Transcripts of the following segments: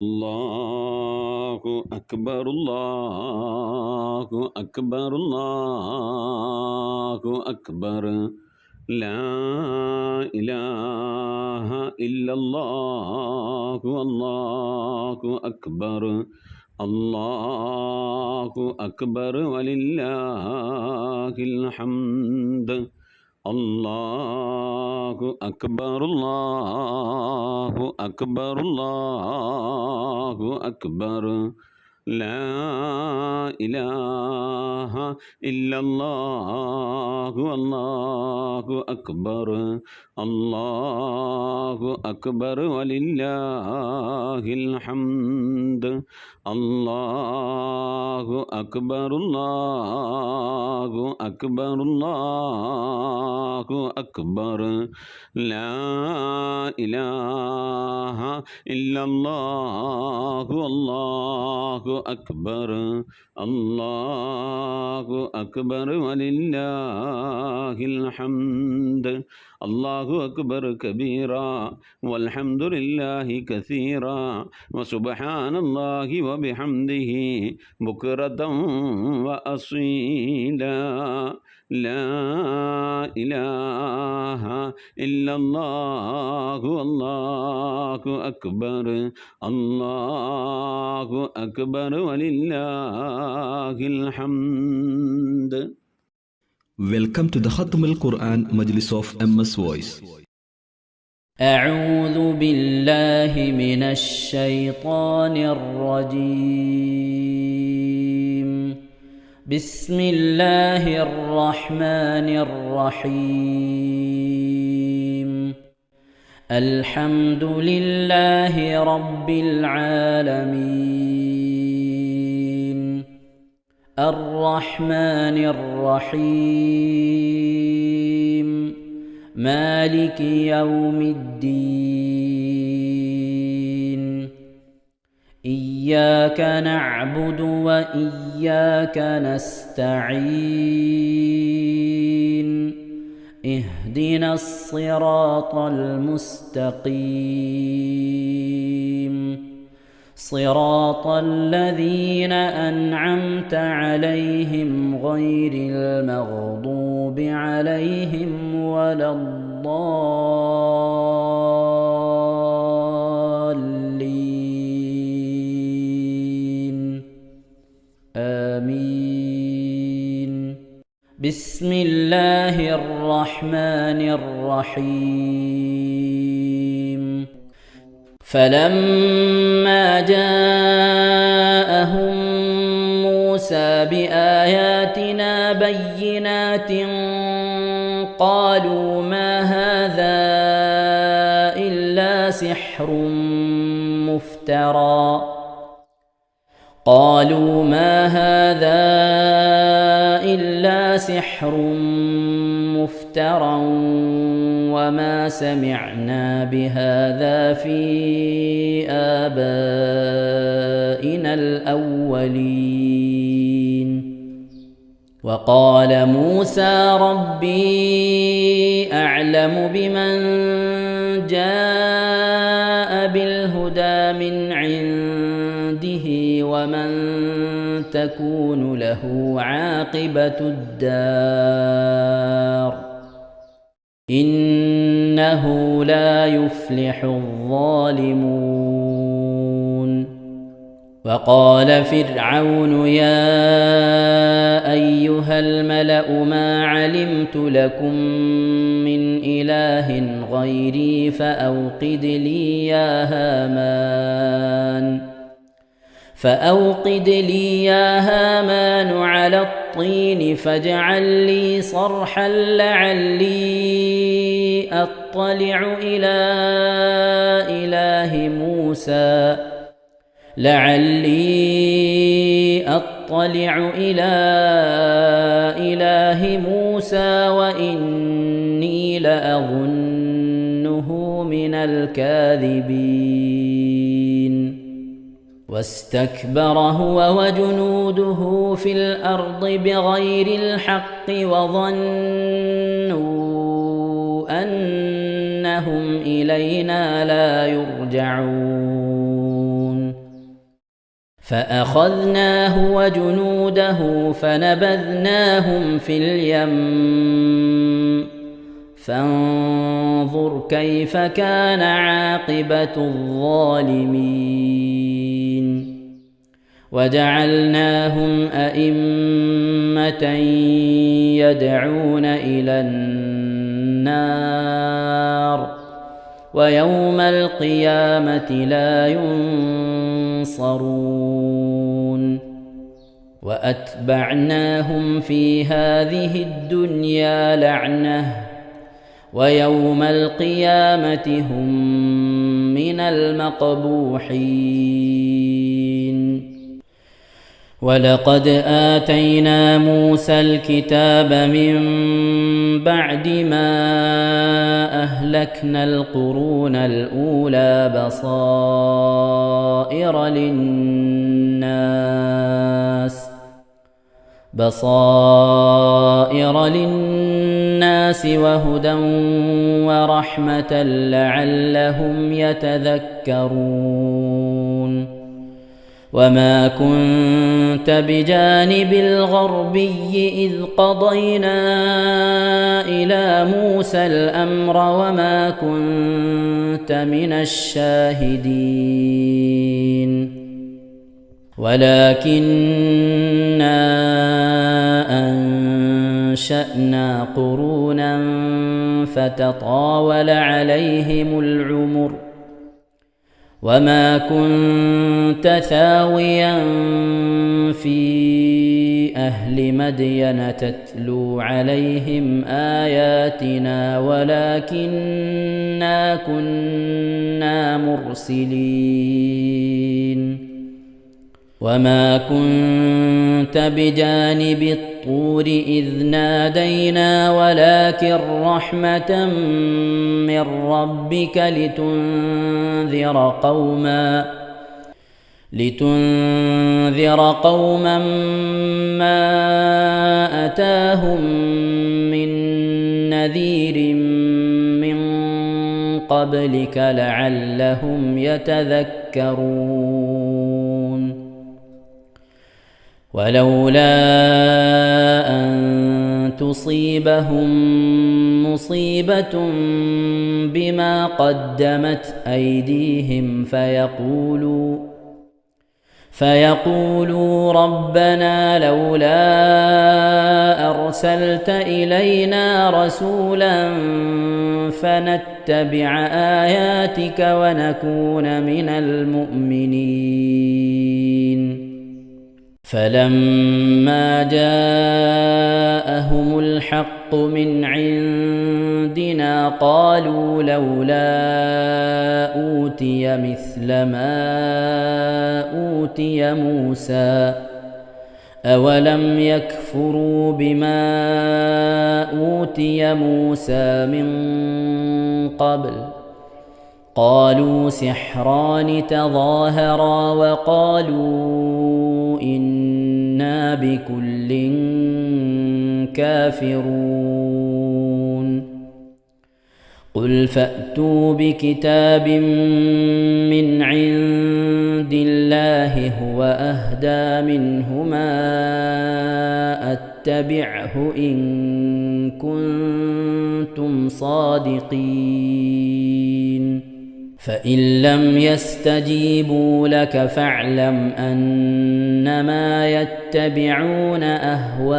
അല്ലാഹു അക്ബർ അല്ലാഹു അക്ബർ അല്ലാഹു അക്ബർ ലാ ഇലാഹ ഇല്ലല്ലാഹു അല്ലാഹു അക്ബർ അല്ലാഹു അക്ബർ വലില്ലാഹിൽ ഹംദ് അല്ലാഹു അക്ബർ അല്ലാഹു അക്ബർ അല്ലാഹു അക്ബർ ലാ ഇലാഹ ഇല്ലല്ലാഹു അല്ലാഹു അക്ബർ അല്ലാഹു അക്ബർ വലില്ലാഹിൽ ഹംദ് അല്ലാഹു അക്ബർ അല്ലാഹു അക്ബർ അല്ലാഹു അക്ബർ ലാ ഇലാഹ ഇല്ലല്ലാഹു അല്ലാഹു അക്ബർ അല്ലാഹു അക്ബർ വലില്ലാഹിൽ ഹംദ് അല്ലാഹു അക്ബർ കബീറ വൽഹംദുലില്ലാഹി കസീറ വസുബ്ഹാനല്ലാഹി വബിഹംദിഹി ബുക്റതൻ വഅസീല ലാ ഇലാഹ ഇല്ലല്ലാഹു അല്ലാഹു അക്ബർ അല്ലാഹു അക്ബർ വലില്ലാഹിൽ ഹംദ്. Welcome to the Khatm al-Quran Majlis of MS Voice. أعوذ بالله من الشيطان الرجيم. بسم الله الرحمن الرحيم. الحمد لله رب العالمين الرحمن الرحيم مالك يوم الدين إياك نعبد وإياك نستعين اهدنا الصراط المستقيم صراط الذين أنعمت عليهم غير المغضوب عليهم ولا الضالين آمين. بسم الله الرحمن الرحيم. فلما جاءهم موسى بآياتنا بينات قالوا ما هذا إلا سحر مفترى وما سمعنا بهذا في آبائنا الأولين. وقال موسى ربي أعلم بمن جاء بالهدى من عنده ومن تكون له عاقبة الدار إنه لا يفلح الظالمون. وقال فرعون يا أيها الملأ ما علمت لكم من إله غيري فأوقد لي يا هامان على الطين فاجعل لي صرحا لعلي أطلع إلى إله موسى وإني لأظنه من الكاذبين. واستكبر هو وجنوده في الأرض بغير الحق وظنوا أنهم إلينا لا يرجعون. فأخذناه وجنوده فنبذناهم في اليم فانظر كيف كان عاقبة الظالمين وجعلناهم أئمة يدعون إلى النار ويوم القيامة لا ينصرون وأتبعناهم في هذه الدنيا لعنة ويوم القيامة هم من المقبوحين ولقد آتينا موسى الكتاب من بعد ما أهلكنا القرون الأولى بصائر للناس وهدى ورحمة لعلهم يتذكرون وما كنت بجانب الغربي إذ قضينا إلى موسى الأمر وما كنت من الشاهدين ولكننا أنشأنا قرونا فتطاول عليهم العمر وما كنت ثاويا في أهل مدين تتلو عليهم آياتنا ولكننا كنا مرسلين وما كنت بجانب الطور إذ نادينا ولكن رحمة من ربك لتنذر قوما ما أتاهم من نذير من قبلك لعلهم يتذكرون ولولا أن تصيبهم مصيبة بما قدمت أيديهم فيقولوا ربنا لولا أرسلت إلينا رسولا فنتبع آياتك ونكون من المؤمنين فلما جاءهم الحق من عندنا قالوا لولا أوتي مثل ما أوتي موسى أولم يكفروا بما أوتي موسى من قبل قالوا سحران تظاهرا وقالوا إنا بكل كافرون قل فأتوا بكتاب من عند الله هو أهدى منهما أتبعه إن كنتم صادقين فإن لم يستجيبوا لك فاعلم أنما يتبعون أهواءهم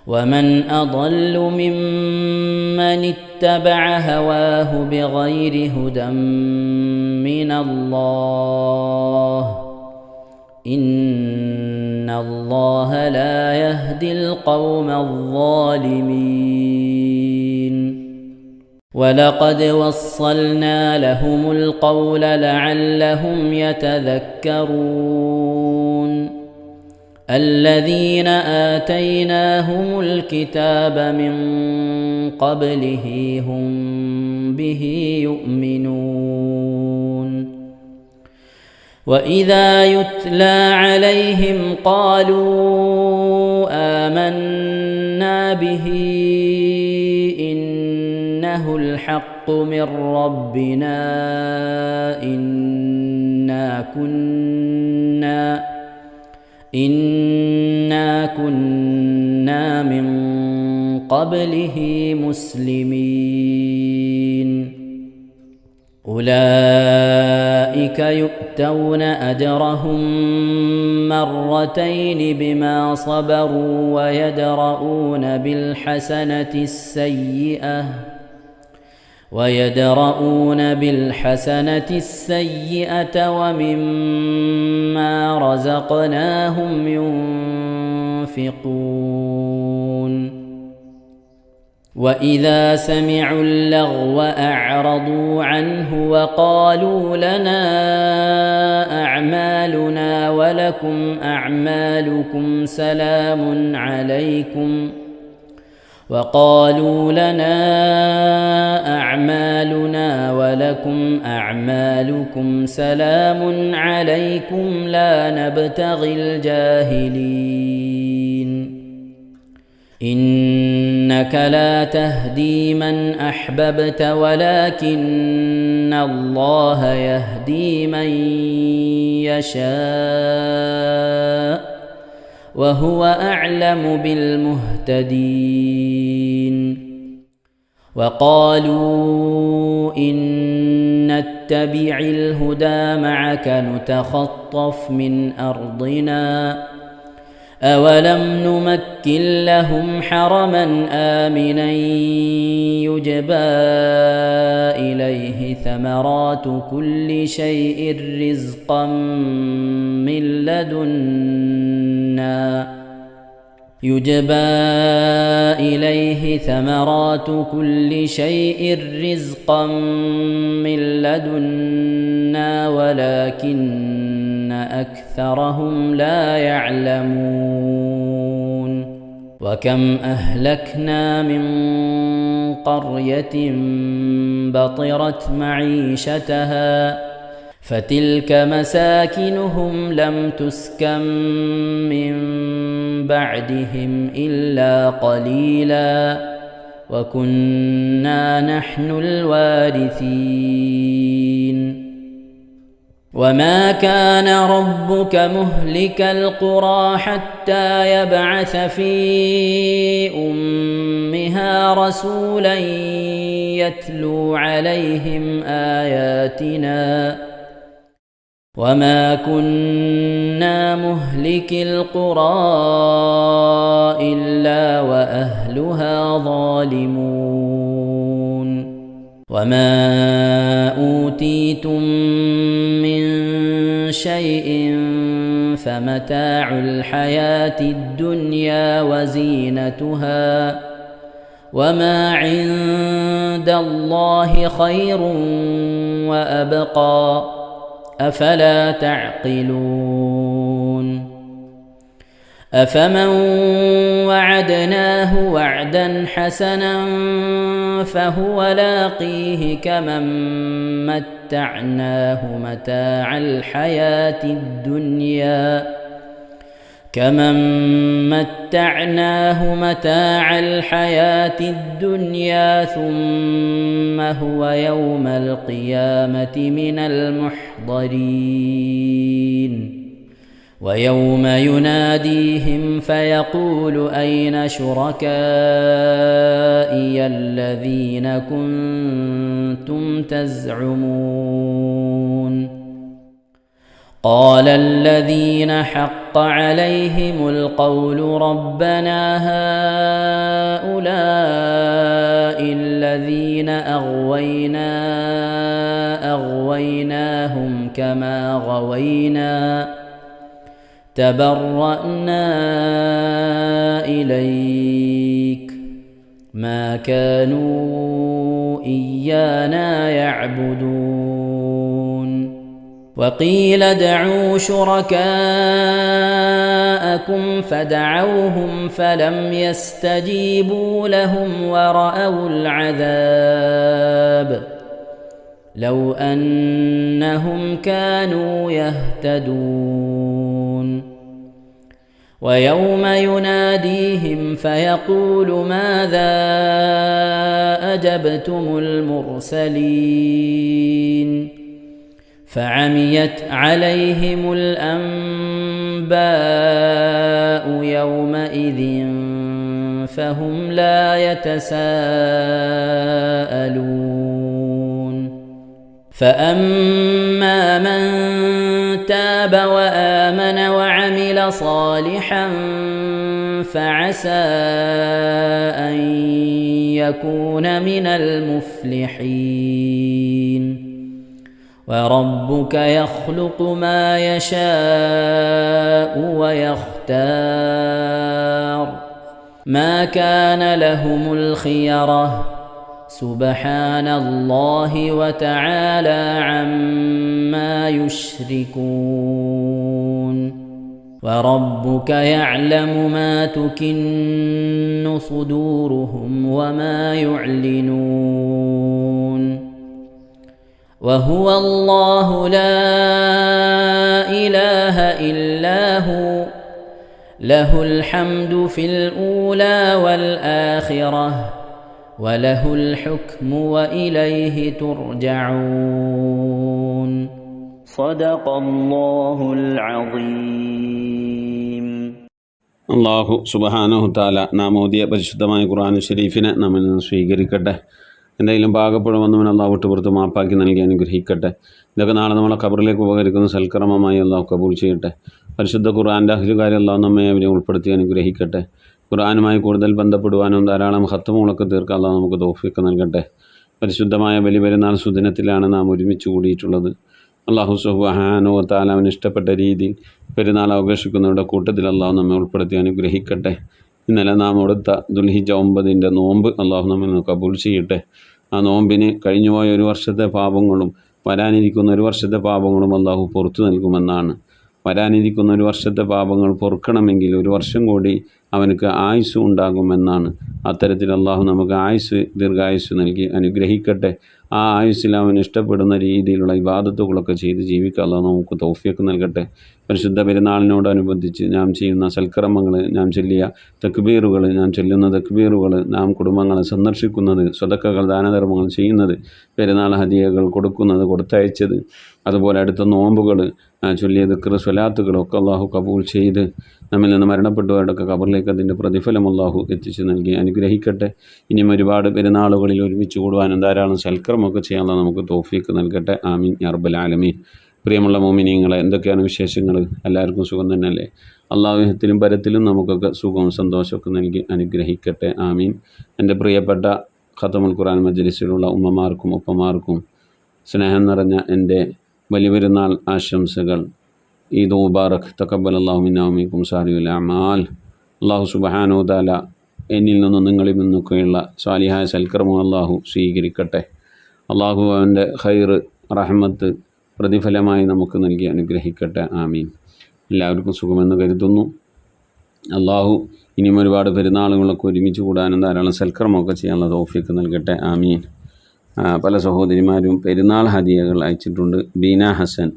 ومن أضل ممن اتبع هواه بغير هدى من الله إن الله لا يهدي القوم الظالمين ولقد وصلنا لهم القول لعلهم يتذكرون الذين آتيناهم الكتاب من قبله هم به يؤمنون وإذا يتلى عليهم قالوا آمنا به إنه الحق من ربنا إنا إنا كنا من قبله مسلمين أولئك يؤتون أجرهم مرتين بما صبروا ويدرؤون بالحسنة السيئة ومما رزقناهم ينفقون وإذا سمعوا اللغو أعرضوا عنه وقالوا لنا أعمالنا ولكم أعمالكم سلام عليكم لا نبتغي الجاهلين إنك لا تهدي من أحببت ولكن الله يهدي من يشاء وهو أعلم بالمهتدين وقالوا إن نتبع الهدى معك نتخطف من أرضنا أولم نمكن لهم حرما آمنا يجبى إليه ثمرات كل شيء رزقا من لدنا ولكن أكثرهم لا يعلمون وكم أهلكنا من قرية بطرت معيشتها فتلك مساكنهم لم تسكن من بعدهم إلا قليلا وكنا نحن الوارثين وما كان ربك مهلك القرى حتى يبعث في أمها رسولا يتلو عليهم آياتنا وما كنا مهلك القرى إلا وأهلها ظالمون وما أوتيتم من شيء فمتاع الحياة الدنيا وزينتها وما عند الله خير وأبقى أفلا تعقلون أفمن وعدناه وعدا حسنا فهو لاقيه كمن متعناه متاع الحياة الدنيا ثم هو يوم القيامة من المحضرين ويوم يناديهم فيقول أين شركائي الذين كنتم تزعمون قال الذين حق عليهم القول ربنا هؤلاء الذين أغويناهم كما غوينا تبرأنا إليك ما كانوا إيانا يعبدون وقيل ادعوا شركاءكم فدعوهم فلم يستجيبوا لهم ورأوا العذاب لو أنهم كانوا يهتدون ويوم يناديهم فيقول ماذا أجبتم المرسلين فعميت عليهم الأنباء يومئذ فهم لا يتساءلون فأما من تاب وآمن وعمل صالحا فعسى أن يكون من المفلحين وربك يخلق ما يشاء ويختار ما كان لهم الخيرة سبحان الله وتعالى عما يشركون وربك يعلم ما تكن صدورهم وما يعلنون وهو الله لا إله إلا هو له الحمد في الأولى والآخرة وله الحكم وإليه ترجعون صدق الله العظيم. അള്ളാഹു സുബ്ഹാനഹു തആല നാം ഓതിയ പരിശുദ്ധമായ ഖുർആൻ ഷരീഫിനെ നമ്മിൽ നിന്ന് സ്വീകരിക്കട്ടെ. എന്തെങ്കിലും പാകപ്പെടുമെന്നവൻ അള്ളാഹു വിട്ടുപുറത്ത് മാപ്പാക്കി നൽകി അനുഗ്രഹിക്കട്ടെ. ഇതൊക്കെ നാളെ നമ്മളെ ഖബറിലേക്ക് ഉപകരിക്കുന്ന സൽക്കർമ്മമായി അള്ളാഹു കബൂൽ ചെയ്യട്ടെ. പരിശുദ്ധ ഖുർആൻ്റെ അഹ്ലുകാരെ അള്ളാഹു നമ്മെ അവരെ ഉൾപ്പെടുത്തി അനുഗ്രഹിക്കട്ടെ. ഖുർആനുമായി കൂടുതൽ ബന്ധപ്പെടുവാനും ധാരാളം ഖത്മുകളൊക്കെ തീർക്കാൻ അള്ളാഹു നമുക്ക് തൗഫീഖ് നൽകട്ടെ. പരിശുദ്ധമായ ബലിപെരുന്നാൾ സുദിനത്തിലാണ് നാം ഒരുമിച്ച് കൂടിയിട്ടുള്ളത്. അള്ളാഹു സുബ്ഹാനഹു വ തആല അവന് ഇഷ്ടപ്പെട്ട രീതിയിൽ പെരുന്നാൾ ആഘോഷിക്കുന്നവരുടെ കൂട്ടത്തിൽ അള്ളാഹു നമ്മെ ഉൾപ്പെടുത്തി അനുഗ്രഹിക്കട്ടെ. ഇന്നലെ നാം എടുത്ത ദുൽഹിജ്ജ 9 നോമ്പ് അള്ളാഹു നമ്മിൽ നിന്ന് കബൂൽ ചെയ്യട്ടെ. ആ നോമ്പിന് കഴിഞ്ഞുപോയ ഒരു വർഷത്തെ പാപങ്ങളും വരാനിരിക്കുന്ന ഒരു വർഷത്തെ പാപങ്ങളും അള്ളാഹു പുറത്തു നൽകുമെന്നാണ്. വരാനിരിക്കുന്ന ഒരു വർഷത്തെ പാപങ്ങൾ പൊറുക്കണമെങ്കിൽ ഒരു വർഷം കൂടി അവനക്ക് ആയുസ് ഉണ്ടാകുമെന്നാണ്. അത്തരത്തിൽ അള്ളാഹു നമുക്ക് ആയുസ് ദീർഘായുസ് നൽകി അനുഗ്രഹിക്കട്ടെ. ആ ആയുസ്സിൽ അവൻ ഇഷ്ടപ്പെടുന്ന രീതിയിലുള്ള ഇബാദത്തുകളൊക്കെ ചെയ്ത് ജീവിക്കാൻ അള്ളാഹു നമുക്ക് തൗഫീഖ് നൽകട്ടെ. പരിശുദ്ധ പെരുന്നാളിനോടനുബന്ധിച്ച് നാം ചെയ്യുന്ന സൽക്കർമ്മങ്ങൾ, നാം ചൊല്ലിയ തക്ബീറുകൾ, നാം ചൊല്ലുന്ന തക്ബീറുകൾ, നാം കുടുംബങ്ങളെ സന്ദർശിക്കുന്നത്, സ്വതക്കകൾ, ദാനധർമ്മങ്ങൾ ചെയ്യുന്നത്, പെരുന്നാൾ ഹദിയകൾ കൊടുക്കുന്നത്, കൊടുത്തയച്ചത്, അതുപോലെ അടുത്ത നോമ്പുകൾ, ചൊല്ലിയ ദിക്ർ സ്വലാത്തുകളൊക്കെ അള്ളാഹു കബൂൽ ചെയ്ത് നമ്മിൽ നിന്ന് മരണപ്പെട്ടവരുടെയൊക്കെ ഖബറിലേക്ക് അതിൻ്റെ പ്രതിഫലം അള്ളാഹു എത്തിച്ച് നൽകി അനുഗ്രഹിക്കട്ടെ. ഇനിയും ഒരുപാട് പെരുന്നാളുകളിൽ ഒരുമിച്ച് കൂടുവാനും ധാരാളം സൽക്കർമ്മമൊക്കെ ചെയ്യാനുള്ള നമുക്ക് തൗഫീഖ് നൽകട്ടെ. ആമീൻ യാ റബ്ബൽ ആലമീൻ. പ്രിയമുള്ള മോമിനീങ്ങളെ, എന്തൊക്കെയാണ് വിശേഷങ്ങൾ? എല്ലാവർക്കും സുഖം തന്നെയല്ലേ? അള്ളാഹുഹത്തിലും പരത്തിലും നമുക്കൊക്കെ സുഖവും സന്തോഷമൊക്കെ നൽകി അനുഗ്രഹിക്കട്ടെ. ആമീൻ. എൻ്റെ പ്രിയപ്പെട്ട ഖത്തമുൽ ഖുർആൻ മജ്ലിസിലുള്ള ഉമ്മമാർക്കും ഉപ്പമാർക്കും സ്നേഹം നിറഞ്ഞ എൻ്റെ ബലിപെരുന്നാൾ ആശംസകൾ. ഈദ് മുബാറക്. തഖബ്ബലല്ലാഹു മിന്നാ വമിൻകും സാലിഹുൽ അഅമാൽ. അല്ലാഹു സുബ്ഹാനഹു വ തആല എന്നിൽ നിന്നും നിങ്ങളിൽ നിന്നൊക്കെയുള്ള സാലിഹായ സൽക്കർമ്മം അല്ലാഹു സ്വീകരിക്കട്ടെ. അല്ലാഹു അവൻ്റെ ഖൈർ, റഹ്മത്ത് പ്രതിഫലമായി നമുക്ക് നൽകി അനുഗ്രഹിക്കട്ടെ. ആമീൻ. എല്ലാവർക്കും സുഖമെന്ന് കരുതുന്നു. അല്ലാഹു ഇനിയും ഒരുപാട് പെരുന്നാളുകളൊക്കെ ഒരുമിച്ച് കൂടാനും ധാരാളം സൽക്കർമ്മമൊക്കെ ചെയ്യാനുള്ള തൗഫീഖ് നൽകട്ടെ. ആമീൻ. പല സഹോദരിമാരും പെരുന്നാൾ ഹദിയകൾ അയച്ചിട്ടുണ്ട്. ബീന ഹസൻ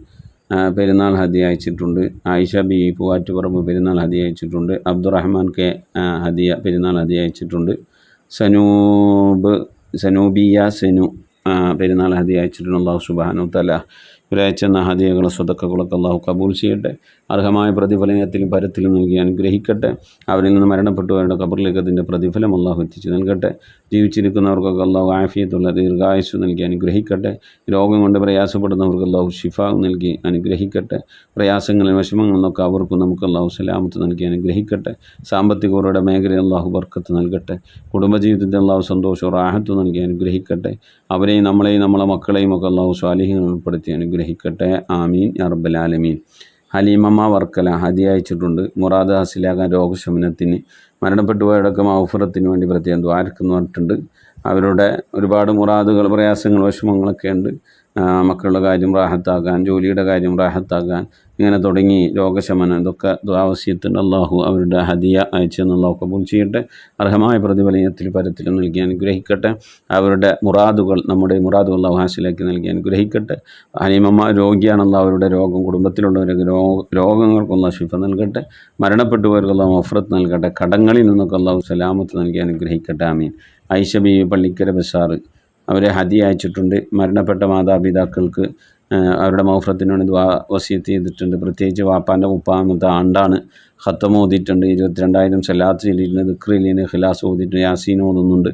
പെരുന്നാൾ ഹദിയ അയച്ചിട്ടുണ്ട്. ആയിഷ ബി പൂവാറ്റുപറമ്പ് പെരുന്നാൾ ഹദിയ അയച്ചിട്ടുണ്ട്. അബ്ദുറഹ്മാൻ കെ ഹദിയ പെരുന്നാൾ ഹദിയ അയച്ചിട്ടുണ്ട്. സനൂബിയ സെനു പെരുന്നാൾ ഹദിയ അയച്ചിട്ടുണ്ട്. അല്ലാഹു സുബ്ഹാനഹു വ തആല ഇവരയച്ചെന്ന ഹദിയകളെ സ്വതക്കകളൊക്കെ അല്ലാഹു കബൂൽ ചെയ്യട്ടെ. അർഹമായ പ്രതിഫലത്തിലും പരത്തിലും നൽകി അനുഗ്രഹിക്കട്ടെ. അവരിൽ നിന്ന് മരണപ്പെട്ടവരുടെ ഖബറിലേക്ക് അതിൻ്റെ പ്രതിഫലം അല്ലാഹു എത്തിച്ച് നൽകട്ടെ. ജീവിച്ചിരിക്കുന്നവർക്കൊക്കെ അല്ലാഹു ആഫിയത്തുള്ള ദീർഘായുസ് നൽകി അനുഗ്രഹിക്കട്ടെ. രോഗം കൊണ്ട് പ്രയാസപ്പെടുന്നവർക്ക് അല്ലാഹു ശിഫ നൽകി അനുഗ്രഹിക്കട്ടെ. പ്രയാസങ്ങളിൽ വിഷമങ്ങളിൽ നിന്നൊക്കെ അവർക്കും നമുക്ക് അല്ലാഹു സലാമത്ത് നൽകി അനുഗ്രഹിക്കട്ടെ. സാമ്പത്തികരുടെ മേഖലയിൽ അല്ലാഹു ബർക്കത്ത് നൽകട്ടെ. കുടുംബജീവിതത്തിൽ അല്ലാഹു സന്തോഷവും റാഹത്ത് നൽകി അനുഗ്രഹിക്കട്ടെ. അവരെയും നമ്മളെയും നമ്മളെ മക്കളെയും ഒക്കെ അല്ലാഹു സ്വാലിഹീങ്ങളിൽ ഉൾപ്പെടുത്തി അനുഗ്രഹിക്കട്ടെ. ആമീൻ യാ റബ്ബൽ ആലമീൻ. ഹലീമമ്മ വർക്കല ഹദിയ അയച്ചിട്ടുണ്ട്. മുറാദ് ഹാസിലാകാൻ രോഗശമനത്തിന്, മരണപ്പെട്ടുപോയവരൊക്കെ മഗ്ഫിറത്തിന് വേണ്ടി പ്രത്യേകം ദ്വാരക്കെന്ന് പറഞ്ഞിട്ടുണ്ട്. അവരുടെ ഒരുപാട് മുറാദുകൾ, പ്രയാസങ്ങൾ, വിഷമങ്ങളൊക്കെ ഉണ്ട്. മക്കളുടെ കാര്യം റാഹത്താക്കാൻ, ജോലിയുടെ കാര്യം റാഹത്താക്കാൻ, ഇങ്ങനെ തുടങ്ങി രോഗശമനം, ഇതൊക്കെ ദുആവസിയത്തുണ്ട്. അല്ലാഹു അവരുടെ ഹദിയ അയച്ചെന്ന് അല്ലാഹു കബൂൽ ചെയ്യട്ടെ. അർഹമായ പ്രതിഫലത്തിൽ പരത്തിലും നൽകി അനുഗ്രഹിക്കട്ടെ. അവരുടെ മുറാദുകൾ, നമ്മുടെ മുറാദുകൾ അല്ലാഹു ഹാസിലാക്കി നൽകി അനുഗ്രഹിക്കട്ടെ. ഹലീമമ്മ രോഗിയാണല്ലോ, അവരുടെ രോഗം, കുടുംബത്തിലുള്ളവരൊക്കെ രോഗങ്ങൾക്കുള്ള ശിഫ നൽകട്ടെ. മരണപ്പെട്ടുപോയവർക്ക് അല്ലാഹു മഗ്ഫിറത്ത് നൽകട്ടെ. കടങ്ങളിൽ നിന്നൊക്കെ അല്ലാഹു സലാമത്ത് നൽകി അനുഗ്രഹിക്കട്ടെ. ആമീൻ. ഐഷ ബീവി പള്ളിക്കര ബസാർ അവരെ ഹദിയ അയച്ചിട്ടുണ്ട്. മരണപ്പെട്ട മാതാപിതാക്കൾക്ക് അവരുടെ മൗഫറത്തിന് വേണ്ടി ദുആ വസിയത്ത് ചെയ്തിട്ടുണ്ട്. പ്രത്യേകിച്ച് വാപ്പാൻ്റെ 30-ാമത്തെ ആണ്ടാണ്. ഖത്തം ഓതിയിട്ടുണ്ട്, 22,000 സലാത്ത് ചൊല്ലിയിട്ടുണ്ട്, ദിക്റിലിന് ഖിലാസ് ഓതിയിട്ടുണ്ട്, യാസീൻ ഓതുന്നുണ്ട്.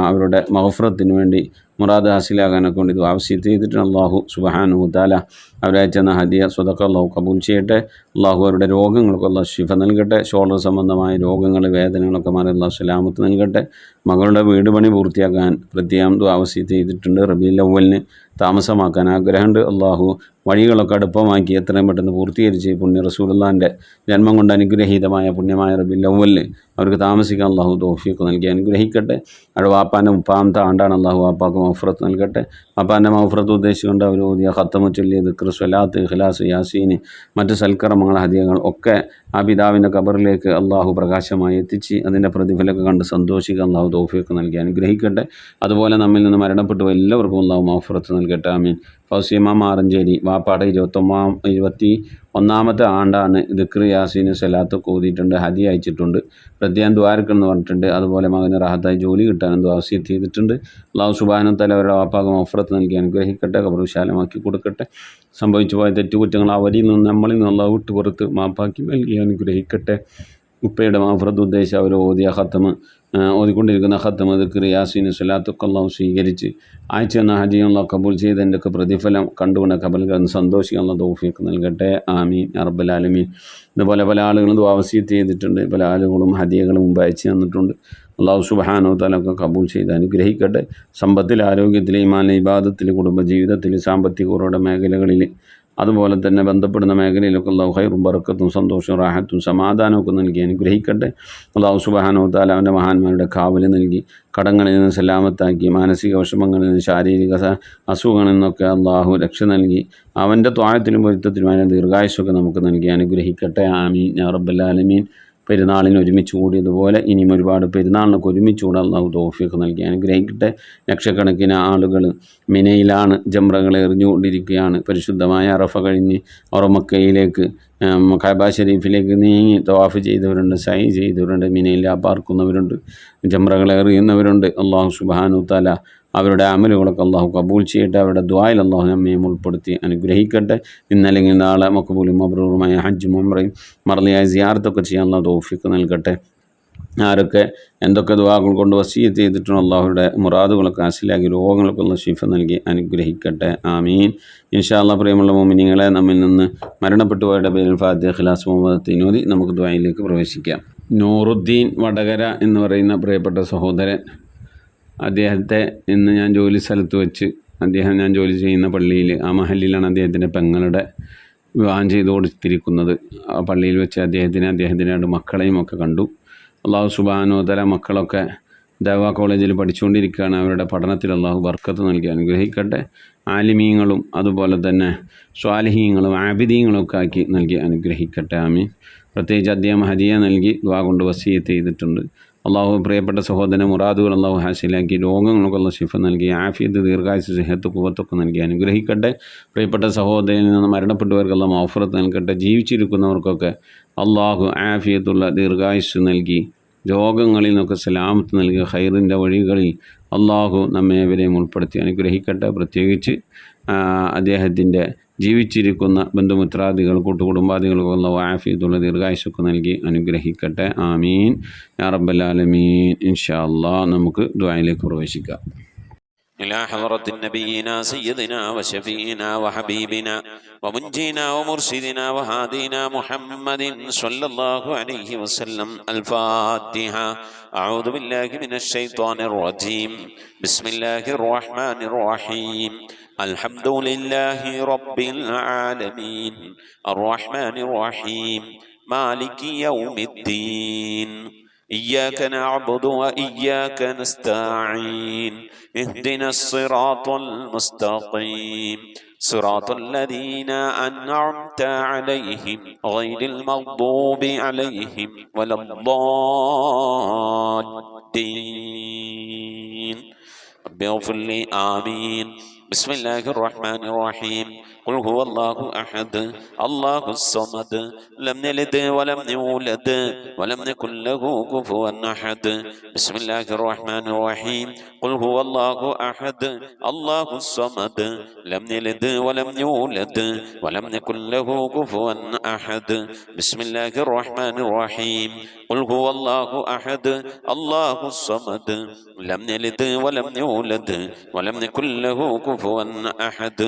അവരുടെ മഗ്ഫിറത്തിന് വേണ്ടി മുറാദ് ഹാസിലാകാനൊക്കെ വേണ്ടി ദുആ വസിയത്ത് ചെയ്തിട്ടുണ്ട്. അല്ലാഹു സുബ്ഹാനഹു തആല അവരയച്ചെന്ന ഹദിയ സ്വതക്ക അല്ലാഹു കബൂൽ ചെയ്യട്ടെ. അല്ലാഹു അവരുടെ രോഗങ്ങൾക്ക് അല്ലാഹു ശിഫ നൽകട്ടെ. ഷോൾഡർ സംബന്ധമായ രോഗങ്ങൾ, വേദനകളൊക്കെ മാറി അല്ലാഹു സലാമത്ത് നൽകട്ടെ. മകളുടെ വീട് പണി പൂർത്തിയാക്കാൻ പ്രത്യേകം ദുആ വസിയത്ത് ചെയ്തിട്ടുണ്ട്. റബീഉൽ അവ്വലിന് താമസമാക്കാൻ ആഗ്രഹമുണ്ട്. അല്ലാഹു വഴികളൊക്കെ അടുപ്പമാക്കി എത്രയും പെട്ടെന്ന് പൂർത്തീകരിച്ച് പുണ്യ റസൂലുള്ളാഹിൻ്റെ ജന്മം കൊണ്ട് അനുഗ്രഹീതമായ പുണ്യമായ റബീഉൽ അവ്വലിൽ അവർക്ക് താമസിക്കാൻ അല്ലാഹു തൗഫീഖ് നൽകി അനുഗ്രഹിക്കട്ടെ. അവിടെ വാപ്പാൻ്റെ 30-ാമത്തെ ആണ്ടാണ്. അല്ലാഹു വാപ്പാക്ക് മഗ്ഫിറത്ത് നൽകട്ടെ. വാപ്പാൻ്റെ മഗ്ഫിറത്ത് ഉദ്ദേശിച്ചുകൊണ്ട് അവർ ഓതിയ ഖത്തമ് ചൊല്ലിയ ദിക്ർ, സ്വലാത്ത്, ഇഖ്ലാസ്, യാസീൻ, മറ്റ് സൽക്കർമ്മങ്ങൾ, ഹദിയകൾ ഒക്കെ ആ പിതാവിൻ്റെ ഖബറിലേക്ക് അല്ലാഹു പ്രകാശമായി എത്തിച്ച് അതിൻ്റെ പ്രതിഫലമൊക്കെ കണ്ട് സന്തോഷിക്കുക അല്ലാഹു തൗഫീഖ് നൽകി അനുഗ്രഹിക്കട്ടെ. അതുപോലെ നമ്മിൽ നിന്ന് മരണപ്പെട്ടു എല്ലാവർക്കും അല്ലാഹു മഗ്ഫിറത്ത് നൽകട്ടെ. ആമീൻ. ഫൗസിയമ്മ മാറഞ്ചേരി വാപ്പാടെ 21-ാമത്തെ ആണ്ടാണ്. ദിക്ർ, യാസീൻ, സലാത്തൊക്കെ ഓതിയിട്ടുണ്ട്, ഹദിയ അയച്ചിട്ടുണ്ട്, പ്രത്യേകം ദ്വാരക്കെന്ന് പറഞ്ഞിട്ടുണ്ട്. അതുപോലെ മകന് റാഹത്തായി ജോലി കിട്ടാനും ദുആ വസിയത്ത് ചെയ്തിട്ടുണ്ട്. അല്ലാഹു സുബ്ഹാനഹു വ തആല അവരുടെ വാപ്പാക്ക് മഗ്ഫിറത്ത് നൽകി അനുഗ്രഹിക്കട്ടെ, ഖബർ വിശാലമാക്കി കൊടുക്കട്ടെ. സംഭവിച്ചു പോയ തെറ്റുകുറ്റങ്ങൾ അവരിൽ നിന്ന് നമ്മളിൽ നിന്ന് അല്ലാഹു വിട്ടുപുറത്ത് മാപ്പാക്കി നൽകി അനുഗ്രഹിക്കട്ടെ. ഉപ്പയുടെ മഗ്ഫിറത്ത് ഉദ്ദേശിച്ച് അവർ ഓതിയ ഖത്തമ്, ഓതിക്കൊണ്ടിരിക്കുന്ന ഖത്തമ്, ദിക്ർ, യാസീൻ, സ്വലാത്തൊക്കെ അല്ലാഹു സ്വീകരിച്ച് അയച്ചു തന്ന ഹദിയ അല്ലാഹു കബൂൽ ചെയ്തതിൻ്റെയൊക്കെ പ്രതിഫലം കണ്ടുകൊണ്ട് ഖബറിൽ സന്തോഷിക്കാനുള്ള തൗഫീഖ് നൽകട്ടെ. ആമീൻ യാ റബ്ബൽ ആലമീൻ. ഇതുപോലെ പല ആളുകളും ദുആ വസിയത്ത് ചെയ്തിട്ടുണ്ട്. പല ആളുകളും ഹദിയകളും മുമ്പ് അയച്ചു തന്നിട്ടുണ്ട്. അല്ലാഹു സുബ്ഹാനഹു വ തആല ഒക്കെ കബൂൽ ചെയ്ത് അനുഗ്രഹിക്കട്ടെ. സമ്പത്തിൽ, ആരോഗ്യത്തിൽ, ഈമാനിൽ, ഇബാദത്തിൽ, കുടുംബജീവിതത്തിൽ, സാമ്പത്തികങ്ങളുടെ മേഖലകളിൽ, അതുപോലെ തന്നെ ബന്ധപ്പെടുന്ന മേഖലയിലൊക്കെ അല്ലാഹു ഖൈറും ബറക്കത്തും സന്തോഷവും റാഹത്തും സമാധാനമൊക്കെ നൽകി അനുഗ്രഹിക്കട്ടെ. അല്ലാഹു സുബ്ഹാനഹു വ തആല അവൻ്റെ മഹാന്മാരുടെ കാവല് നൽകി കടങ്ങളിൽ നിന്ന് സലാമത്താക്കി മാനസിക വിഷമങ്ങളിൽ നിന്ന്, ശാരീരിക അസുഖങ്ങളിൽ നിന്നൊക്കെ അല്ലാഹു രക്ഷ നൽകി അവൻ്റെ ത്വാഅത്തിലും പൊരുത്തത്തിലും അതിൻ്റെ ദീർഘായുസ്സൊക്കെ നമുക്ക് നൽകി അനുഗ്രഹിക്കട്ടെ. ആമീൻ യാ റബ്ബൽ ആലമീൻ. പെരുന്നാളിന് ഒരുമിച്ച് കൂടിയതുപോലെ ഇനിയും ഒരുപാട് പെരുന്നാളിനൊക്കെ ഒരുമിച്ച് കൂടെ അല്ലാഹു തൗഫീഖ് നൽകി അനുഗ്രഹിക്കട്ടെ. ലക്ഷക്കണക്കിന് ആളുകൾ മിനയിലാണ്, ജംറകൾ എറിഞ്ഞുകൊണ്ടിരിക്കുകയാണ്. പരിശുദ്ധമായ അറഫ കഴിഞ്ഞ് അവർ മക്കയിലേക്ക്, കഅബ ഷരീഫിലേക്ക് നീങ്ങി തവാഫ് ചെയ്തവരുണ്ട്, സൈ ചെയ്തവരുണ്ട്, മിനയിൽ പാർക്കുന്നവരുണ്ട്, ജംറകൾ എറിയുന്നവരുണ്ട്. അല്ലാഹു സുബ്ഹാനഹു വ തആല അവരുടെ അമലുകളൊക്കെ അല്ലാഹു കബൂൽ ചെയ്യട്ടെ. അവരുടെ ദുആയിൽ അല്ലാഹു നമ്മയും ഉൾപ്പെടുത്തി അനുഗ്രഹിക്കട്ടെ. ഇന്നല്ലെങ്കിൽ നാളെ മഖബൂലും മബ്റൂറുമായ ഹജ്ജും ഉംറയും മർളിയായ സിയാറത്തൊക്കെ ചെയ്യാൻ അല്ലാഹു തൗഫീഖ് നൽകട്ടെ. ആരൊക്കെ എന്തൊക്കെ ദുആകൾ കൊണ്ട് വസിയത്ത് ചെയ്തിട്ടുണ്ടോ അല്ലാഹുവിൻ്റെ മുറാദുകളൊക്കെ ഹാസിലാക്കി രോഗങ്ങളൊക്കെ അല്ലാഹു ശിഫ നൽകി അനുഗ്രഹിക്കട്ടെ. ആമീൻ. ഇൻഷാ അല്ലാഹ്. പ്രിയമുള്ള മുഅ്മിനീങ്ങളെ, നമ്മിൽ നിന്ന് മരണപ്പെട്ടു പോയവരുടെ പേരിൽ ഫാത്തിഹ, ഇഖ്ലാസ്, മുഹമ്മദ് ഓതി നമുക്ക് ദുആയിലേക്ക് പ്രവേശിക്കാം. നൂറുദ്ദീൻ വടകര എന്ന് പറയുന്ന പ്രിയപ്പെട്ട സഹോദരൻ, അദ്ദേഹത്തെ ഇന്ന് ഞാൻ ജോലി സ്ഥലത്ത് വെച്ച്, ഞാൻ ജോലി ചെയ്യുന്ന പള്ളിയിൽ, ആ മഹല്ലിലാണ് അദ്ദേഹത്തിൻ്റെ പെങ്ങളുടെ വിവാഹം ചെയ്തു കൊടുത്തിരിക്കുന്നത്. ആ പള്ളിയിൽ വെച്ച് അദ്ദേഹത്തിൻ്റെ രണ്ട് മക്കളെയും ഒക്കെ കണ്ടു. അല്ലാഹു സുബ്ഹാനഹു വ തആല മക്കളൊക്കെ ദഅവാ കോളേജിൽ പഠിച്ചുകൊണ്ടിരിക്കുകയാണ്. അവരുടെ പഠനത്തിൽ അല്ലാഹു ബർക്കത്ത് നൽകി അനുഗ്രഹിക്കട്ടെ. ആലിമീങ്ങളും അതുപോലെ തന്നെ സ്വാലിഹീങ്ങളും ആബിദീങ്ങളും ഒക്കെ ആക്കി നൽകി അനുഗ്രഹിക്കട്ടെ. ആമീൻ. പ്രത്യേകിച്ച് അദ്ദേഹം ഹദിയ നൽകി ദുആ കൊണ്ട് വസിയത്ത് ചെയ്തിട്ടുണ്ട്. അള്ളാഹു പ്രിയപ്പെട്ട സഹോദരൻ മുറാദുകൾ അള്ളാഹു ഹാസിലാക്കി രോഗങ്ങളൊക്കെ അള്ളാഹു ശിഫ നൽകി ആഫിയത്ത്, ദീർഘായുസ്സ്, സിഹത്ത്, ഖുവത്തൊക്കെ നൽകി അനുഗ്രഹിക്കട്ടെ. പ്രിയപ്പെട്ട സഹോദരനിൽ നിന്ന് മരണപ്പെട്ടവർക്ക് അള്ളാഹു മഗ്ഫിറത്ത് നൽകട്ടെ. ജീവിച്ചിരിക്കുന്നവർക്കൊക്കെ അള്ളാഹു ആഫിയത്തുള്ള ദീർഘായുസ്സ് നൽകി രോഗങ്ങളിൽ നിന്നൊക്കെ സലാമത്ത് നൽകി ഖൈറിൻ്റെ വഴികളിൽ അള്ളാഹു നമ്മേവരെയും ഉൾപ്പെടുത്തി അനുഗ്രഹിക്കട്ടെ. പ്രത്യേകിച്ച് അദ്ദേഹത്തിൻ്റെ ജീവിച്ചിരിക്കുന്ന ബന്ധുമിത്രാദികൾ, കൂട്ടുകുടുംബാദികൾക്ക് അല്ലാഹു ആഫിയത്തുള്ള ദീർഘായുസ്സൊക്കെ നൽകി അനുഗ്രഹിക്കട്ടെ. ആമീൻ യാ റബ്ബൽ ആലമീൻ. ഇൻഷാ അല്ലാഹ് നമുക്ക് ദുആയിലേക്ക് പ്രവേശിക്കാം. إلى حضرة نبينا سيدنا وشفينا وحبيبنا ومنجينا ومرشدنا وهادينا محمد صلى الله عليه وسلم. الفاتحة. أعوذ بالله من الشيطان الرجيم. بسم الله الرحمن الرحيم. الحمد لله رب العالمين الرحمن الرحيم مالك يوم الدين. إياك نعبد وإياك نستعين. اهدنا الصراط المستقيم صراط الذين أنعمت عليهم غير المغضوب عليهم ولا الضالين. رب اغفر لي. آمين. بسم الله الرحمن الرحيم قل هو الله أحد الله الصمد لم يلد ولم يولد ولم يكن له كفوا أحد بسم الله الرحمن الرحيم قل هو الله أحد الله الصمد لم يلد ولم يولد ولم يكن له كفوا أحد بسم الله الرحمن الرحيم قل هو الله أحد الله الصمد لم يلد ولم يولد ولم يكن له كفوا أحد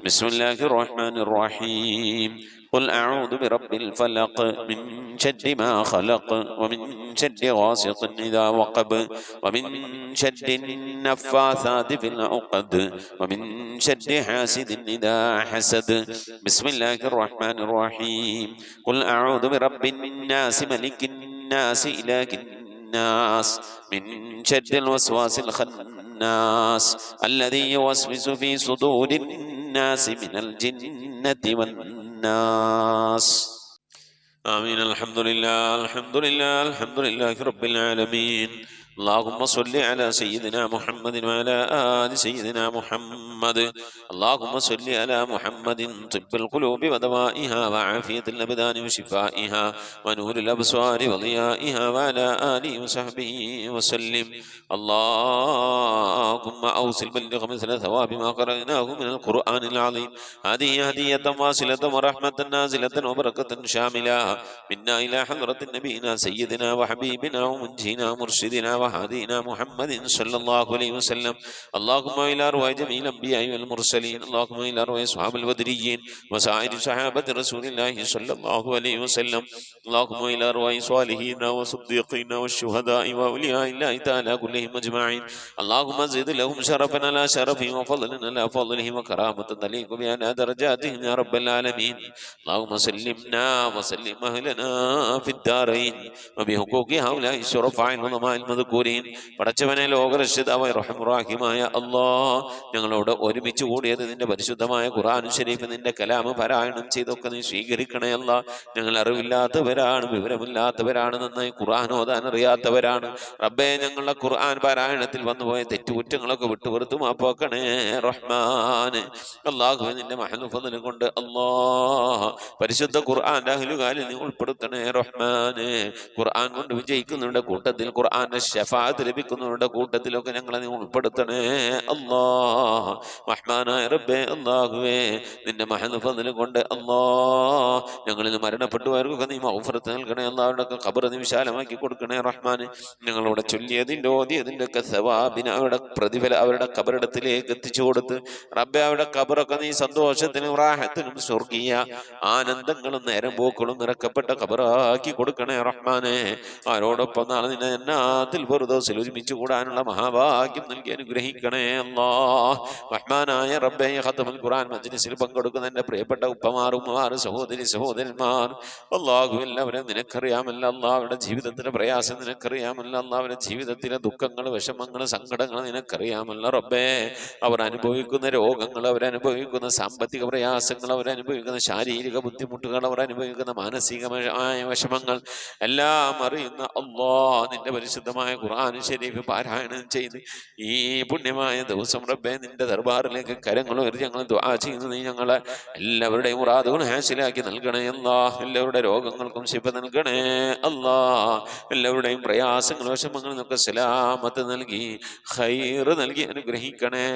بسم الله الرحمن الرحيم قل أعوذ برب الفلق من شر ما خلق ومن شر غاسق إذا وقب ومن شر النفاثات في العقد ومن شر حاسد إذا حسد بسم الله الرحمن الرحيم قل أعوذ برب الناس ملك الناس إله الناس من شر الوسواس الخناس الذي يوسوس في صدور الناس من الجنة والناس آمين. الحمد لله الحمد لله الحمد لله رب العالمين. اللهم صل على سيدنا محمد وعلى آل سيدنا محمد. اللهم صل على محمد طب القلوب ودوائها وعافية الأبدان وشفائها ونور الأبصار وضيائها وعلى آله وصحبه وسلم. اللهم أوصل بلغ مثل ثواب ما قرأناه من القرآن العظيم. هذه هدية واصلة ورحمة نازلة وبركة شاملة منا إلى حضرة نبينا سيدنا وحبيبنا ومنجينا ومرشدنا وهادينا محمد صلى الله عليه وسلم. اللهم إلى أرواح جميع الأنبياء والمرسلين. اللهم إلى أرواح أصحاب البدريين وسائر صحابة رسول الله صلى الله عليه وسلم. اللهم إلى أرواح صالحين وصديقين والشهداء وأولياء الله تعالى كلهم أجمعين. اللهم زد لهم شرفا على شرفهم وفضلا على فضلهم وكرامة تليق بأعلى درجاتهم يا رب العالمين. اللهم سلمنا وسلم أهلنا في الدارين وبحقوق هؤلاء الشرفاء العظماء المذكورين. പടച്ചവനെ ലോകരക്ഷിതാവായ റഹ്മാനായ അല്ലാഹ്, ഞങ്ങളോട് ഒരുമിച്ച് കൂടിയത് നിന്റെ പരിശുദ്ധമായ ഖുർആൻ ശരീഫ് നിന്റെ കലാമ് പാരായണം ചെയ്തൊക്കെ നീ സ്വീകരിക്കണേ അല്ലാഹ്. ഞങ്ങൾ അറിവില്ലാത്തവരാണ്, വിവരമില്ലാത്തവരാണ്, നന്നായി ഖുർആൻ ഓതാൻ അറിയാത്തവരാണ്. റബ്ബേ, ഞങ്ങളുടെ ഖുർആൻ പാരായണത്തിൽ വന്നുപോയ തെറ്റുകുറ്റങ്ങളൊക്കെ വിട്ടുപുറത്തു മാപ്പാക്കണേ റഹ്മാന്. അല്ലാഹുവേ, നിന്റെ മഹൽ ഫദ്ൽ കൊണ്ട് അല്ലാഹ് പരിശുദ്ധ ഖുർആന്റെ അഹ്ലുകാരിൽ നീ ഉൾപ്പെടുത്തണേ റഹ്മാന്. ഖുർആൻ കൊണ്ട് വിജയിക്കുന്നവരുടെ കൂട്ടത്തിൽ, ഖുർആന്റെ ശഫാഅത്ത് ലഭിക്കുന്നവരുടെ കൂട്ടത്തിലൊക്കെ ഞങ്ങളെ നീ ഉൾപ്പെടുത്തണേ അല്ലാഹ്. റഹ്മാനായ റബ്ബേ, അല്ലാഹുവേ, നിന്റെ മഹൽ ഫദ്ൽ കൊണ്ട് അല്ലാഹ് ഞങ്ങളിൽ മരണപ്പെട്ടുപോയവർക്കൊക്കെ നീ മഗ്ഫിറത്ത് നൽകണേ അല്ലാഹ്. അവരുടെയൊക്കെ ഖബർ നീ വിശാലമാക്കി കൊടുക്കണേ റഹ്മാന്. ഞങ്ങളോട് ചൊല്ലിയതിൻ്റെ ഓതിയതിൻ്റെ ഒക്കെ സവാബിന് അവരുടെ പ്രതിഫലം അവരുടെ ഖബറിടത്തിലേക്ക് എത്തിച്ചു കൊടുത്ത് റബ്ബേ, അവരുടെ ഖബറൊക്കെ നീ സന്തോഷത്തിനും റാഹത്തിനും സ്വർഗീയ ആനന്ദങ്ങളും നേരം പോക്കളും നിറക്കപ്പെട്ട ഖബറാക്കി കൊടുക്കണേ റഹ്മാനെ. ആരോടൊപ്പം നാളെ നിന്നെ ജന്നാത്തിൽ ഫിർദൗസിൽ ഒരുമിച്ച് കൂടാനുള്ള മഹാഭാഗ്യം നൽകി അനുഗ്രഹിക്കണേ അല്ലാഹ്. റഹ്മാനായ റബ്ബേ, ഖത്മുൽ ഖുർആൻ മജ്ലിസിൽ പങ്കെടുക്കുന്ന എൻ്റെ പ്രിയപ്പെട്ട ഉപ്പമാർ, ഉമ്മമാർ, സഹോദരി സഹോദരന്മാർ, അല്ലാഹു എല്ലാവരും നിനക്കറിയാമല്ല അല്ലാഹ്. അവരുടെ ജീവിതത്തിലെ പ്രയാസം നിനക്കറിയാമല്ല അല്ലാഹ്. അവരുടെ ജീവിതത്തിലെ ദുഃഖങ്ങൾ, വിഷമങ്ങൾ, സങ്കടങ്ങൾ നിനക്കറിയാമല്ല റബ്ബേ. അവർ അനുഭവിക്കുന്ന രോഗങ്ങൾ, അവരനുഭവിക്കുന്ന സാമ്പത്തിക പ്രയാസങ്ങൾ, അവരനുഭവിക്കുന്ന ശാരീരിക ബുദ്ധിമുട്ടുകൾ, അവർ അനുഭവിക്കുന്ന മാനസികമായ വിഷമങ്ങൾ എല്ലാം അറിയുന്ന അല്ലാഹ്, നിന്റെ പരിശുദ്ധമായ ഖുർആൻ ശരീഫ് പാരായണം ചെയ്ത് ഈ പുണ്യമായ ദിവസം റബ്ബേ നിന്റെ ദർബാറിലേക്ക് കരങ്ങൾ ഉയർത്തി ഞങ്ങൾ ദുആ ചെയ്യുന്നു. നീ ഞങ്ങളെ എല്ലാവരുടെയും മുറാദുകൾ ഹാസിലാക്കി നൽകണേ അല്ലാഹ്. എല്ലാവരുടെ രോഗങ്ങൾക്കും ശിഫ നൽകണേ അല്ലാഹ്. എല്ലാവരുടെയും പ്രയാസങ്ങൾ, വിഷമങ്ങളിൽ നിന്നൊക്കെ സലാമത്ത് നൽകി ഖൈറ് നൽകി അനുഗ്രഹിക്കണേ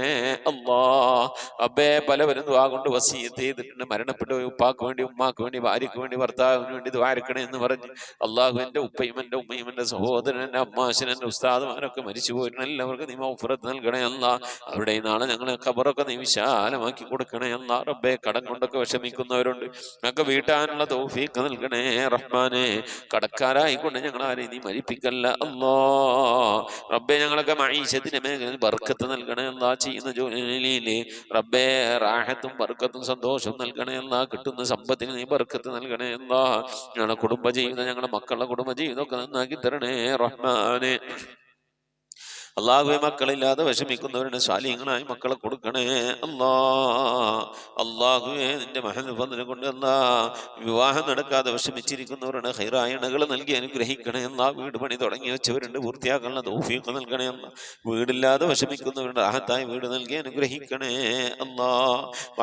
അല്ലാഹ്. റബ്ബേ, പലവരും ദുആ കൊണ്ട് വസിയത്ത് ചെയ്തിട്ടുണ്ട്. മരണപ്പെട്ടു ഉപ്പാക്ക് വേണ്ടി, ഉമ്മാക്ക് വേണ്ടി, ഭാര്യയ്ക്ക് വേണ്ടി, ഭർത്താവിന് വേണ്ടി ദ്വാരക്കണേ എന്ന് പറഞ്ഞ് അല്ലാഹു, എൻ്റെ ഉപ്പയും എൻ്റെ ഉമ്മയും എൻ്റെ സഹോദരൻ, എൻ്റെ അമ്മാശൻ, എൻ്റെ ഉസ്താദുമാരൊക്കെ മരിച്ചു പോയിട്ടുണ്ട്. എല്ലാവർക്കും നീ മഗ്ഫിറത്ത് നൽകണേ അല്ലാഹ്. അവരുടെ നാളെ ഞങ്ങളെ ഖബറൊക്കെ നീ വിശാലമാക്കി കൊടുക്കണേ അല്ലാഹ്. റബ്ബേ, കടം കൊണ്ടൊക്കെ വിഷമിക്കുന്നവരുണ്ട്, ഞങ്ങൾക്ക് വീട്ടാനുള്ള തൗഫീഖ് നൽകണേ റഹ്മാനെ. കടക്കാരായിക്കൊണ്ട് ഞങ്ങളാരെയും നീ മരിപ്പിക്കല്ല അല്ലാഹ്. റബ്ബേ, ഞങ്ങളൊക്കെ മഈശത്തിന്റെ മേഖലയിൽ ബർക്കത്ത് നൽകണേ അല്ലാഹ്. ചെയ്യുന്ന ജോലിയിൽ റബ്ബേ റാഹത്തും ബർക്കത്തും സന്തോഷവും നൽകണേ അല്ലാഹ്. കിട്ടുന്ന സമ്പത്തിന് നീ ബർക്കത്ത് നൽകണേ അല്ലാഹ്. ഞങ്ങളുടെ കുടുംബജീവിതം, ഞങ്ങളുടെ മക്കളുടെ കുടുംബജീവിതം ഒക്കെ നന്നാക്കി തരണേ റഹ്മാനെ. അള്ളാഹുവെ മക്കളില്ലാതെ വിഷമിക്കുന്നവരുടെ സ്വാലിഹ്യങ്ങളായി മക്കളെ കൊടുക്കണേ അല്ലാ. അള്ളാഹുവെ നിന്റെ മഹത്വത്തിനെ കൊണ്ട് അല്ലാ വിവാഹം നടക്കാതെ വിഷമിച്ചിരിക്കുന്നവരുടെ ഹൈറായ ഇണകൾ നൽകി അനുഗ്രഹിക്കണേ അല്ലാ. വീട് പണി തുടങ്ങി വെച്ചവരുണ്ട്, പൂർത്തിയാക്കാനുള്ള തൗഫീഖ് നൽകണേ അല്ലാ. വീടില്ലാതെ വിഷമിക്കുന്നവരുടെ റാഹത്തായ വീട് നൽകി അനുഗ്രഹിക്കണേ അല്ലാ.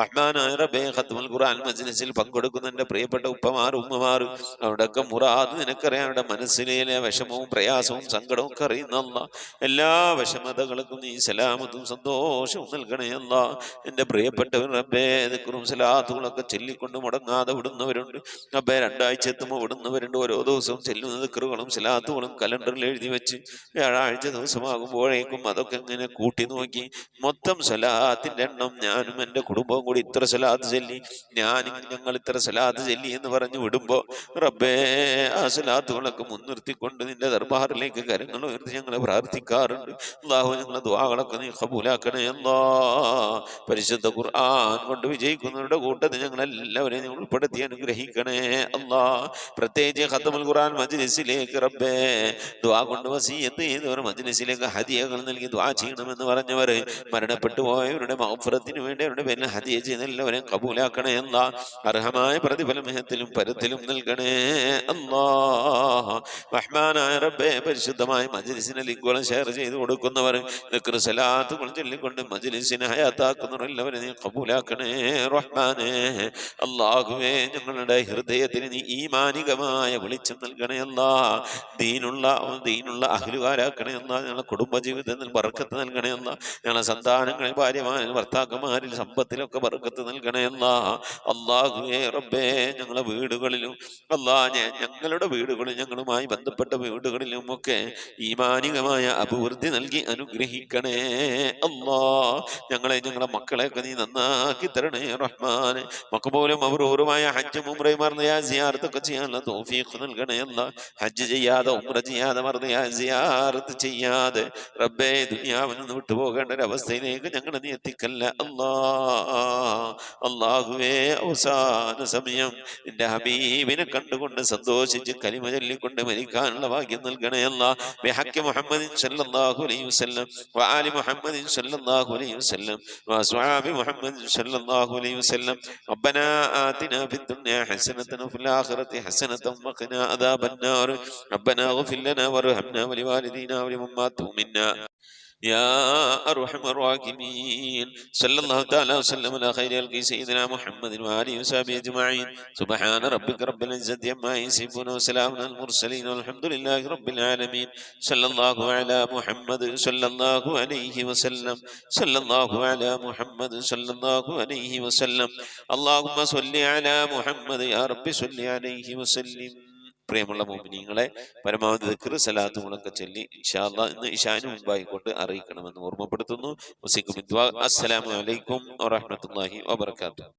റഹ്മാനായ റബ്ബേ, ഖത്മുൽ ഖുർആൻ മജ്ലിസിൽ പങ്കെടുക്കുന്ന എൻ്റെ പ്രിയപ്പെട്ട ഉപ്പമാരും ഉമ്മമാരും അവിടെയൊക്കെ മുറാദ് നിനക്കറിയാം. അവരുടെ മനസ്സിലെ വിഷമവും പ്രയാസവും സങ്കടവും ഒക്കെ അറിയുന്ന അല്ലാ. എല്ലാ വിഷമതകൾക്കും നീ സലാമത്തും സന്തോഷവും നൽകണേ അല്ലാ. എൻ്റെ പ്രിയപ്പെട്ടവർ റബ്ബേ, ദിക്റും സലാത്തുകളൊക്കെ ചൊല്ലിക്കൊണ്ട് മുടങ്ങാതെ വിടുന്നവരുണ്ട് റബ്ബേ. 2 ആഴ്ച എത്തുമ്പോൾ വിടുന്നവരുണ്ട്. ഓരോ ദിവസവും ചെല്ലുന്ന ദിക്റുകളും സലാത്തുകളും കലണ്ടറിൽ എഴുതി വെച്ച് വ്യാഴാഴ്ച ദിവസമാകുമ്പോഴേക്കും അതൊക്കെ ഇങ്ങനെ കൂട്ടി നോക്കി മൊത്തം സലാത്തിന്റെ എണ്ണം ഞാനും എൻ്റെ കുടുംബവും കൂടി ഇത്ര സലാത്ത് ചൊല്ലി, ഞങ്ങൾ ഇത്ര സലാത്ത് ചൊല്ലി എന്ന് പറഞ്ഞു വിടുമ്പോ റബ്ബേ, ആ സലാത്തുകളൊക്കെ മുൻനിർത്തിക്കൊണ്ട് നിന്റെ ദർബാറിലേക്ക് കരങ്ങൾ ഉയർത്തി ഞങ്ങളെ പ്രാർത്ഥിക്കാറുണ്ട്. അല്ലാഹു ഞങ്ങളെ ദുആകളൊക്കെ നീ ഖബൂലാക്കണേ അല്ലാ. പരിശുദ്ധ ഖുർആൻ കൊണ്ട് വിജയിക്കുന്നവരുടെ കൂട്ടത്തിൽ ഞങ്ങളെല്ലാവരെയും നീ ഉൾപ്പെടുത്തി അനുഗ്രഹിക്കണേ അല്ലാ. പ്രത്യേകിച്ച് ഖത്മുൽ ഖുർആൻ മജ്ലിസിലേക്ക് റബ്ബേ ദുആ കൊണ്ട് വസിയത്ത് ചെയ്തവർ മജ്ലിസിലേക്ക് ഹദിയകൾ നൽകി ദുആ ചെയ്യണമെന്ന് പറഞ്ഞവർ മരണപ്പെട്ടു പോയവരുടെ മഗ്ഫിറത്തിന് വേണ്ടി അവരുടെ പേരിൽ ഹദിയ ചെയ്ത എല്ലാവരെയും ഖബൂലാക്കണേ അല്ലാ. അർഹമായ പ്രതിഫലം ഇഹത്തിലും പരത്തിലും നൽകണേ അല്ലാ. റഹ്മാനായ റബ്ബേ, പരിശുദ്ധമായ മജ്ലിസിനെ ലിങ്കുകളും ഷെയർ ചെയ്ത് കൊടുക്കുന്നവർ ദിക്ർ സലാത്തുകൾ ചൊല്ലിക്കൊണ്ട് മജ്ലിസിനെ ഹയാത്താക്കുന്നവർ എല്ലാവരും നീ ഖബൂലാക്കണേ റഹ്മാനേ. അല്ലാഹുവേ, ഞങ്ങളുടെ ഹൃദയത്തിന് നീ ഈമാനികമായ വെളിച്ചം നൽകണേ അല്ലാ. ദീനുള്ള അഹ്ലുകാരാക്കണേ അല്ലാ. ഞങ്ങളുടെ കുടുംബജീവിതത്തിൽ ബർക്കത്ത് നൽകണേ അല്ലാ. ഞങ്ങളുടെ സന്താനങ്ങളിൽ, ഭാര്യമാരിൽ, ഭർത്താക്കന്മാരിൽ, സമ്പത്തിലൊക്കെ ബർക്കത്ത് നൽകണേ അല്ലാ. അല്ലാഹുവേ റബ്ബേ, ഞങ്ങളുടെ വീടുകളിലും അല്ലാ, ഞങ്ങളുടെ വീടുകളിൽ ഞങ്ങളുമായി ബന്ധപ്പെട്ട വീടുകളിലും ഒക്കെ ഈമാനികമായ അഭിവൃദ്ധി നൽകി അനുഗ്രഹിക്കണേ അല്ലാ. ഞങ്ങളുടെ മക്കളെയൊക്കെ നീ നന്നാക്കി തരണേ റഹ്മാനെ. മഖബൂലും മബ്റൂറുമായ ഹജ്ജും ഉംറയും മർദിയായ സിയാറത്തൊക്കെ ചെയ്യാനുള്ള തൗഫീഖ് നൽകണേ അല്ലാ. ഹജ്ജ് ചെയ്യാതെ ഉംറ ചെയ്യാതെ മർദിയായ സിയാറത്ത് ചെയ്യാതെ റബ്ബേ ദുനിയാവിൽ നിന്ന് വിട്ടുപോകേണ്ട ഒരു അവസ്ഥയിലേക്ക് ഞങ്ങളെ നീ എത്തിക്കല്ല അല്ലാ. അല്ലാഹുവേ, അവസാന സമയം നിന്റെ ഹബീബിനെ കണ്ടുകൊണ്ട് സന്തോഷിച്ച് കലിമ ചൊല്ലിക്കൊണ്ട് മരിക്കാനുള്ള ഭാഗ്യം നൽകണേ അല്ലാ. ബിഹഖി മുഹമ്മദിൻ സല്ലല്ലാഹു അലൈഹി വസല്ലം വആലി മുഹമ്മദിൻ സല്ലല്ലാഹു അലൈഹി വസല്ലം വഅസ്ഹാബി മുഹമ്മദിൻ സല്ലല്ലാഹു അലൈഹി വസല്ലം. റബ്ബനാ ആതിനാ ഫിദ്ദുനിയാ ഹസനതൻ വഫിൽ ആഖിറതി ഹസനതൻ വഖിനാ അദാബന്നാർ. റബ്ബനാ ഇഗ്ഫിർ ലനാ വർഹംനാ വലിവാലിദീനാ വലിമൻ മാതു മിന്നാ يا أرحم الراحمين. صلى الله تعالى وسلم على خير خلقه سيدنا محمد وآله وصحبه أجمعين. سبحان ربك رب العزة عما يصفون وسلام على المرسلين والحمد لله رب العالمين. صلى الله على محمد صلى الله عليه وسلم. صلى الله على محمد صلى الله عليه وسلم. اللهم صل على محمد يا رب صل عليه وسلم. പ്രിയമുള്ള മുഅ്മിനീങ്ങളെ, പരമാവധി ദിക്ർ സലാത്തുകളൊക്കെ ചൊല്ലി ഇൻഷാ അല്ലാഹ് ഇന്ന് ഇശാന് മുമ്പായിക്കൊണ്ട് അറിയിക്കണമെന്ന് ഓർമ്മപ്പെടുത്തുന്നു. അസ്സലാമു അലൈക്കും വറഹ്മത്തുള്ളാഹി വബറകാതുഹു.